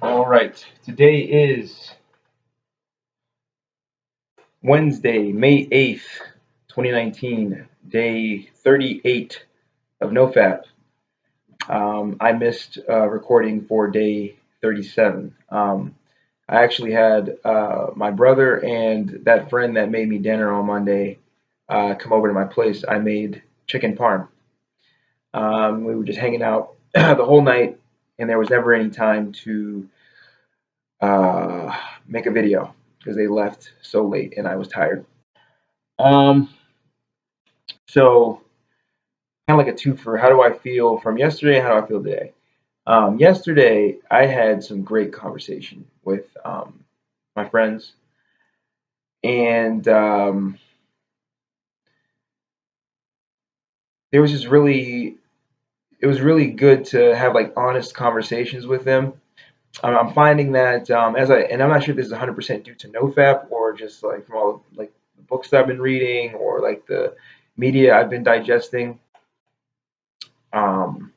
All right. Today is Wednesday, May 8th, 2019, day 38 of NoFap. I missed recording for day 37. I actually had my brother and that friend that made me dinner on Monday come over to my place. I made chicken parm. We were just hanging out the whole night, and there was never any time to uh, make a video because they left so late and I was tired. Um, so kind of like a two for how do I feel from yesterday and how do I feel today. Yesterday I had some great conversation with my friends, and there was just really it was really good to have like honest conversations with them. I'm finding that and I'm not sure if this is 100% due to NoFap or just like from all like the books that I've been reading or like the media I've been digesting. Um,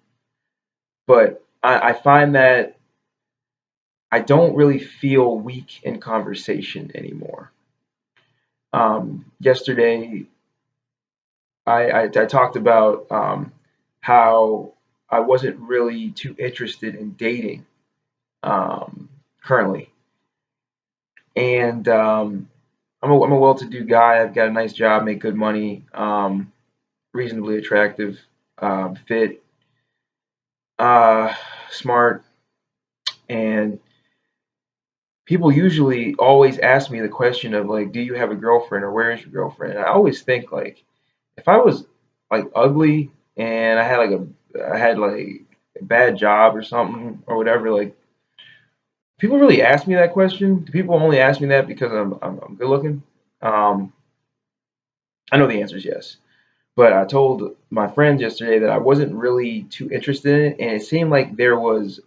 but I find that I don't really feel weak in conversation anymore. Yesterday, I talked about how I wasn't really too interested in dating currently, and I'm a well-to-do guy. I've got a nice job, make good money, reasonably attractive, fit, uh, smart, and people usually always ask me the question of like, do you have a girlfriend or where is your girlfriend? And I always think like, if I was like ugly and I had like a bad job or something or whatever, like people really ask me that question. Do people only ask me that because I'm good looking? Um, I know the answer is yes. But I told my friends yesterday that I wasn't really too interested in it, and it seemed like there was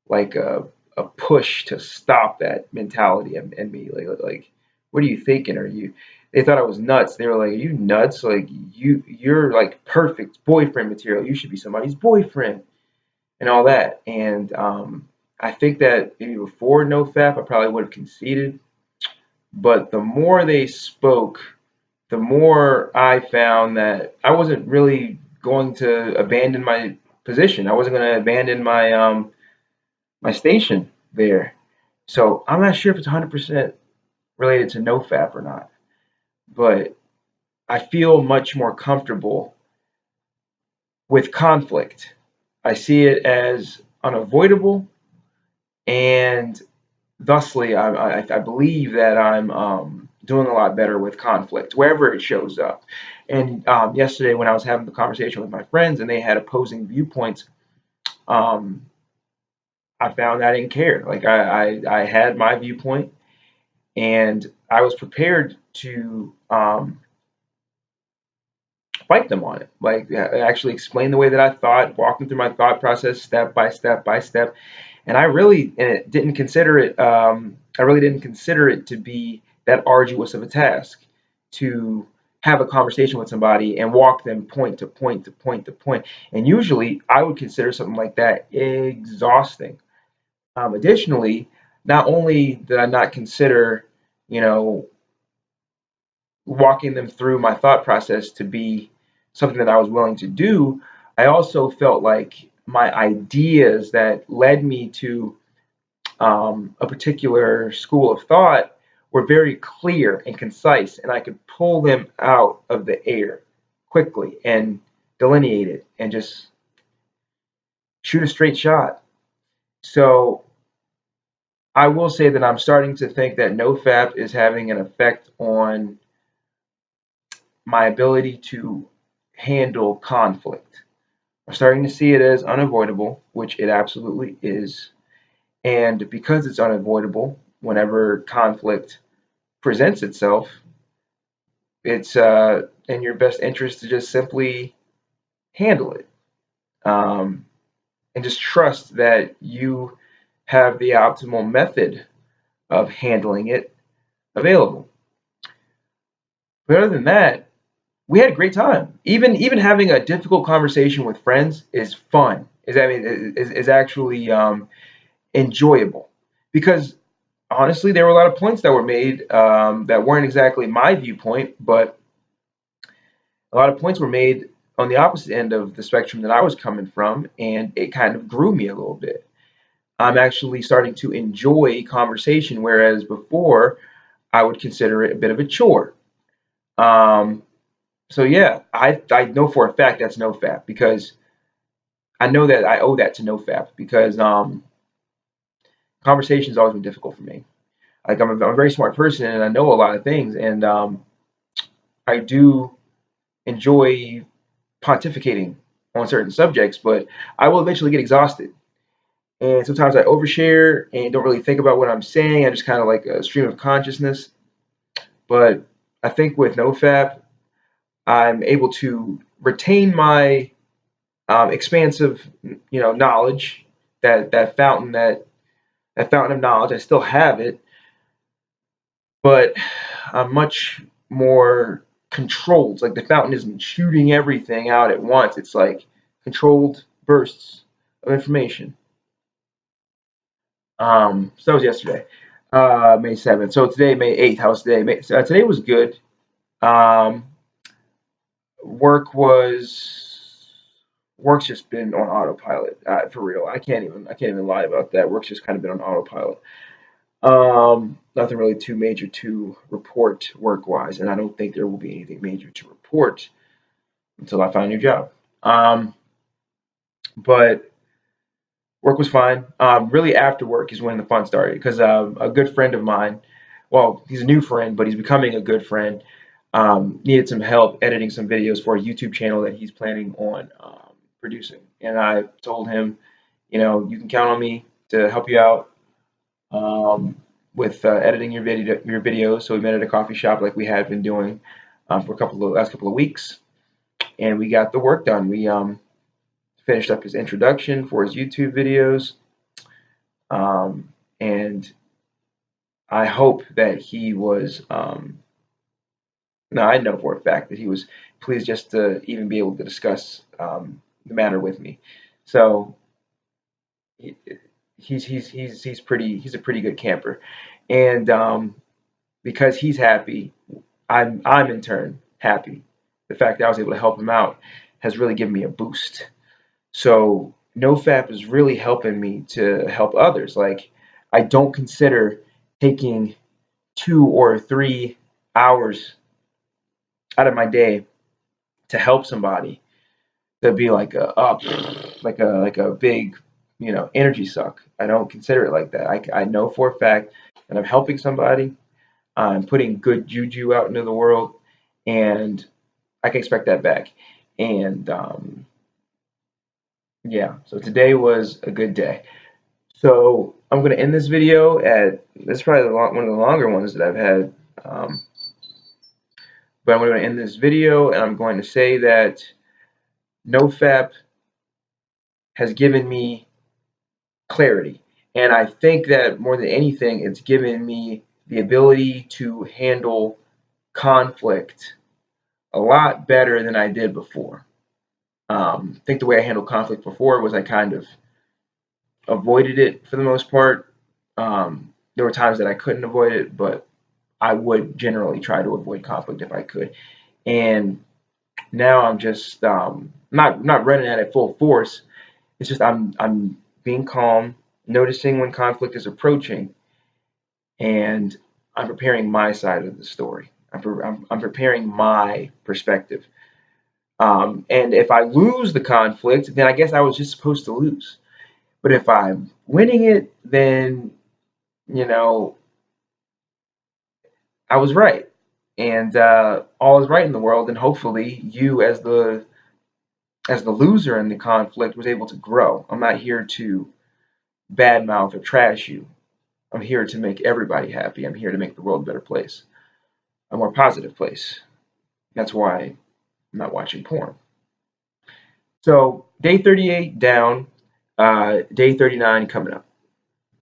like a push to stop that mentality in me. Like, what are you thinking? Are you? They thought I was nuts. They were like, "Are you nuts? Like, you're like perfect boyfriend material. You should be somebody's boyfriend and all that." And I think that maybe before NoFap, I probably would have conceded. But the more they spoke, the more I found that I wasn't really going to abandon my position. I wasn't going to abandon my station there. So I'm not sure if it's 100% related to NoFap or not, but I feel much more comfortable with conflict. I see it as unavoidable, and thusly, I believe that I'm doing a lot better with conflict wherever it shows up. And yesterday, when I was having the conversation with my friends and they had opposing viewpoints, um, I found I didn't care. Like I had my viewpoint, and I was prepared to fight them on it. Like actually explain the way that I thought, walk them through my thought process step by step by step. And I really didn't consider it. I really didn't consider it to be that arduous of a task to have a conversation with somebody and walk them point to point to point to point. And usually, I would consider something like that exhausting. Additionally, not only did I not consider, you know, walking them through my thought process to be something that I was willing to do, I also felt like my ideas that led me to a particular school of thought were very clear and concise, and I could pull them out of the air quickly and delineate it and just shoot a straight shot. So I will say that I'm starting to think that NoFap is having an effect on my ability to handle conflict. I'm starting to see it as unavoidable, which it absolutely is. And because it's unavoidable, whenever conflict presents itself, it's in your best interest to just simply handle it, um, and just trust that you have the optimal method of handling it available. But other than that, we had a great time. Even having a difficult conversation with friends is fun. Is actually enjoyable because honestly, there were a lot of points that were made that weren't exactly my viewpoint, but a lot of points were made on the opposite end of the spectrum that I was coming from, and it kind of grew me a little bit. I'm actually starting to enjoy conversation, whereas before I would consider it a bit of a chore. Um, so yeah, I know for a fact that's NoFap because I know that I owe that to NoFap because conversation's always been difficult for me. Like I'm a very smart person and I know a lot of things, and I do enjoy pontificating on certain subjects, but I will eventually get exhausted. And sometimes I overshare and don't really think about what I'm saying. I just kind of like a stream of consciousness. But I think with NoFap, I'm able to retain my expansive, knowledge. That fountain of knowledge. I still have it, but I'm much more controlled. Like the fountain isn't shooting everything out at once. It's like controlled bursts of information. So that was yesterday, May 7th. So today, May 8th. How was today? Today was good. Um, work was work's just been on autopilot for real. I can't even lie about that. Work's just kind of been on autopilot. Nothing really too major to report work wise, and I don't think there will be anything major to report until I find a new job. Um, but work was fine. Really, after work is when the fun started because a good friend of mine, well, he's a new friend, but he's becoming a good friend, needed some help editing some videos for a YouTube channel that he's planning on producing. And I told him, you can count on me to help you out um, with editing your videos. So we met at a coffee shop like we had been doing for last couple of weeks, and we got the work done. We finished up his introduction for his YouTube videos, and I hope that he was. No, I know for a fact that he was pleased just to even be able to discuss the matter with me. So he, he's a pretty good camper, and because he's happy, I'm in turn happy. The fact that I was able to help him out has really given me a boost. So NoFap is really helping me to help others. Like I don't consider taking 2 or 3 hours out of my day to help somebody to be like a big energy suck. I don't consider it like that. I know for a fact that I'm helping somebody. I'm putting good juju out into the world, and I can expect that back. And yeah, so today was a good day. So I'm going to end this video at this is probably one of the longer ones that I've had. Um, but I'm going to end this video and I'm going to say that NoFap has given me clarity. And I think that more than anything, it's given me the ability to handle conflict a lot better than I did before. I think the way I handled conflict before was I kind of avoided it for the most part. There were times that I couldn't avoid it, but I would generally try to avoid conflict if I could. And now I'm just not running at it full force. It's just I'm being calm, noticing when conflict is approaching, and I'm preparing my side of the story. I'm preparing my perspective. And if I lose the conflict, then I guess I was just supposed to lose. But if I'm winning it, then you know, I was right. And all is right in the world, and hopefully you, as the loser in the conflict, was able to grow. I'm not here to badmouth or trash you. I'm here to make everybody happy. I'm here to make the world a better place, a more positive place. That's why I'm not watching porn. So day 38 down, day 39 coming up.